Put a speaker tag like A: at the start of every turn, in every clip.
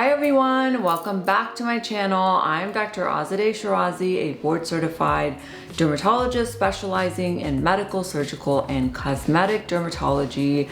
A: Hi everyone, welcome back to my channel. I'm Dr. AziMD Skincare, a board certified dermatologist specializing in medical, surgical, and cosmetic dermatology.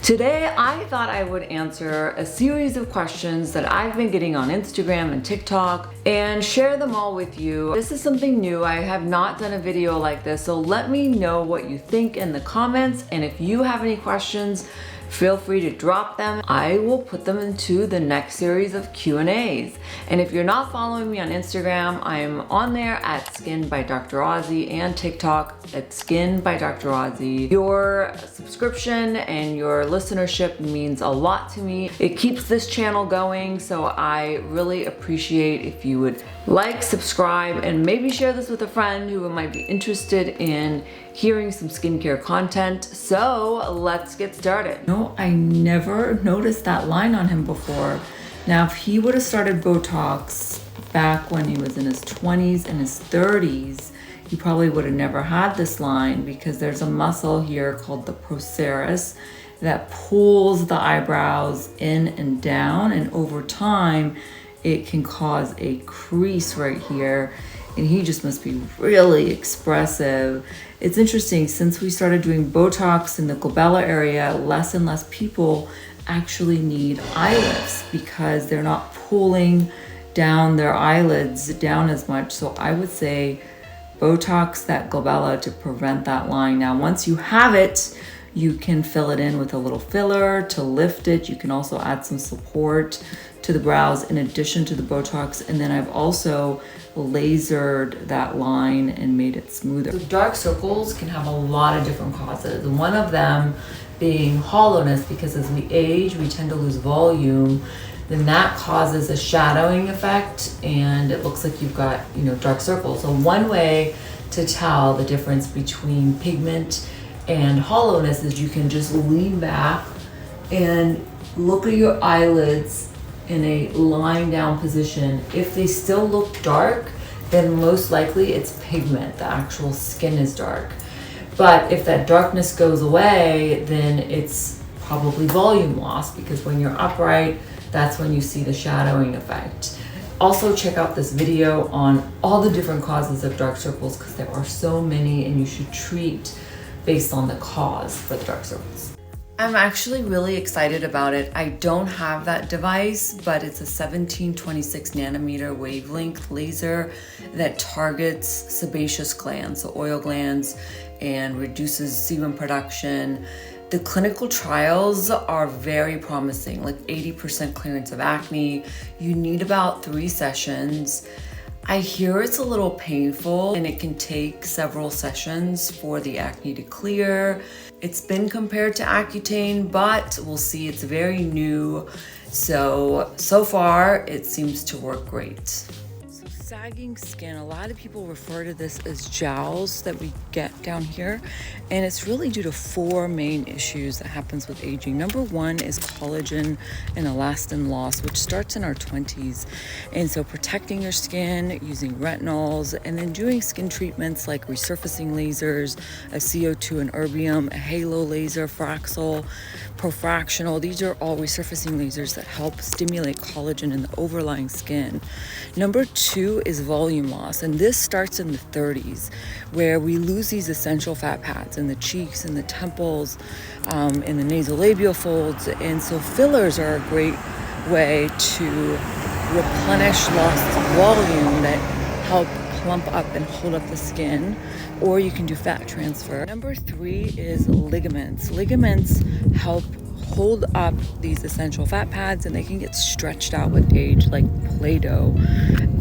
A: Today, I thought I would answer a series of questions that I've been getting on Instagram and TikTok and share them all with you. This is something new. I have not done a video like this, so let me know what you think in the comments, and if you have any questions, feel free to drop them. I will put them into the next series of Q&As. And if you're not following me on Instagram, I'm on there at Skin by Dr. Ozzy and TikTok at Skin by Dr. Ozzy. Your subscription and your listenership means a lot to me. It keeps this channel going, so I really appreciate if you would like, subscribe, and maybe share this with a friend who might be interested in hearing some skincare content. So let's get started. No, I never noticed that line on him before. Now, if he would have started Botox back when he was in his 20s and his 30s, he probably would have never had this line, because there's a muscle here called the procerus that pulls the eyebrows in and down, and over time it can cause a crease right here, and he just must be really expressive. It's interesting, since we started doing Botox in the glabella area, less and less people actually need eye lifts because they're not pulling down their eyelids down as much. So I would say Botox that glabella to prevent that line. Now, once you have it, you can fill it in with a little filler to lift it. You can also add some support to the brows in addition to the Botox. And then I've also lasered that line and made it smoother. So dark circles can have a lot of different causes. One of them being hollowness, because as we age, we tend to lose volume. Then that causes a shadowing effect, and it looks like you've got, dark circles. So one way to tell the difference between pigment and hollowness is you can just lean back and look at your eyelids in a lying down position. If they still look dark, then most likely it's pigment. The actual skin is dark. But if that darkness goes away, then it's probably volume loss, because when you're upright, that's when you see the shadowing effect. Also, check out this video on all the different causes of dark circles, because there are so many, and you should treat based on the cause for the dark circles. I'm actually really excited about it. I don't have that device, but it's a 1726 nanometer wavelength laser that targets sebaceous glands, so oil glands, and reduces sebum production. The clinical trials are very promising, like 80% clearance of acne. You need about 3 sessions. I hear it's a little painful, and it can take several sessions for the acne to clear. It's been compared to Accutane, but we'll see, it's very new. So far it seems to work great. Sagging skin, a lot of people refer to this as jowls that we get down here, and it's really due to 4 main issues that happens with aging. Number 1 is collagen and elastin loss, which starts in our 20s, and so protecting your skin using retinols, and then doing skin treatments like resurfacing lasers, a CO2 and erbium, a halo laser, Fraxel, profractional. These are all resurfacing lasers that help stimulate collagen in the overlying skin. Number 2 is volume loss, and this starts in the 30s, where we lose these essential fat pads in the cheeks and the temples, in the nasolabial folds, and so fillers are a great way to replenish lost volume that help plump up and hold up the skin, or you can do fat transfer. Number 3 is ligaments. Ligaments help hold up these essential fat pads, and they can get stretched out with age, like Play-Doh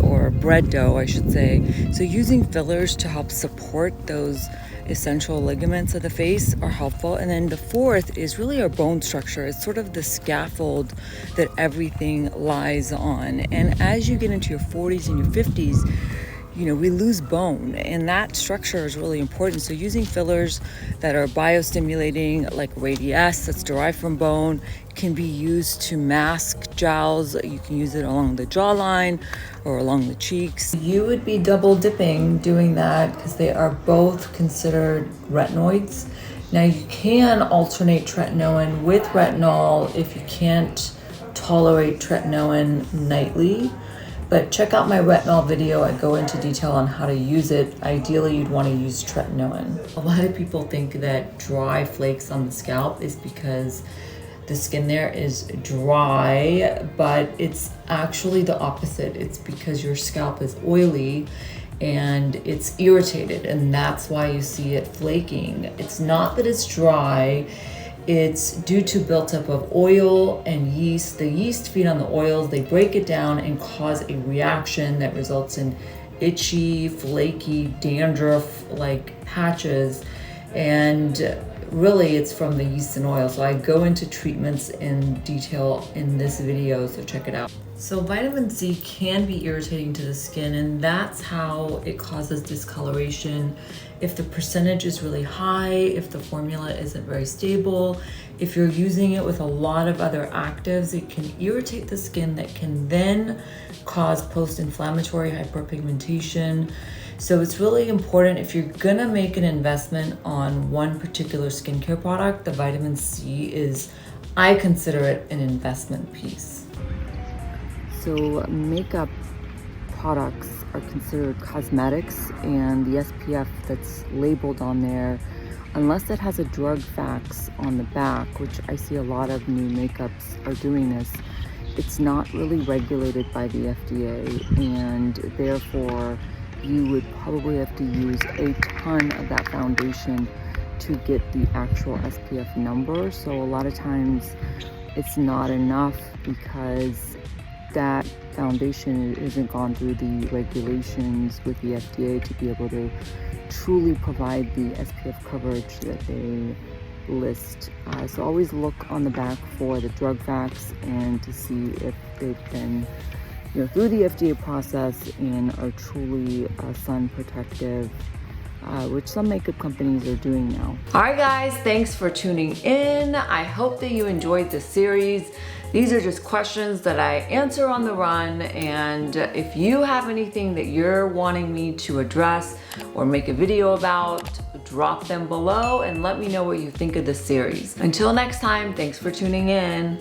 A: or bread dough, I should say. So using fillers to help support those essential ligaments of the face are helpful. And then the 4th is really our bone structure. It's sort of the scaffold that everything lies on. And as you get into your 40s and your 50s, we lose bone, and that structure is really important. So using fillers that are biostimulating, like Radiesse, that's derived from bone, can be used to mask jowls. You can use it along the jawline or along the cheeks. You would be double dipping doing that, because they are both considered retinoids. Now, you can alternate tretinoin with retinol if you can't tolerate tretinoin nightly. But check out my retinol video. I go into detail on how to use it. Ideally, you'd want to use tretinoin. A lot of people think that dry flakes on the scalp is because the skin there is dry, but it's actually the opposite. It's because your scalp is oily and it's irritated, and that's why you see it flaking. It's not that it's dry. It's due to buildup of oil and yeast. The yeast feed on the oils, they break it down and cause a reaction that results in itchy, flaky, dandruff-like patches. And really it's from the yeast and oil. So I go into treatments in detail in this video, so check it out. So vitamin C can be irritating to the skin, and that's how it causes discoloration. If the percentage is really high, if the formula isn't very stable, if you're using it with a lot of other actives, it can irritate the skin that can then cause post-inflammatory hyperpigmentation. So it's really important, if you're gonna make an investment on one particular skincare product, the vitamin C is, I consider it an investment piece. So makeup products are considered cosmetics, and the SPF that's labeled on there, unless it has a drug facts on the back, which I see a lot of new makeups are doing this, it's not really regulated by the FDA, and therefore you would probably have to use a ton of that foundation to get the actual SPF number. So a lot of times it's not enough because that foundation isn't gone through the regulations with the FDA to be able to truly provide the SPF coverage that they list. So always look on the back for the drug facts and to see if they've been through the FDA process and are truly sun protective, which some makeup companies are doing now. All right guys, thanks for tuning in. I hope that you enjoyed this series. These are just questions that I answer on the run, and if you have anything that you're wanting me to address or make a video about, drop them below and let me know what you think of this series. Until next time, thanks for tuning in.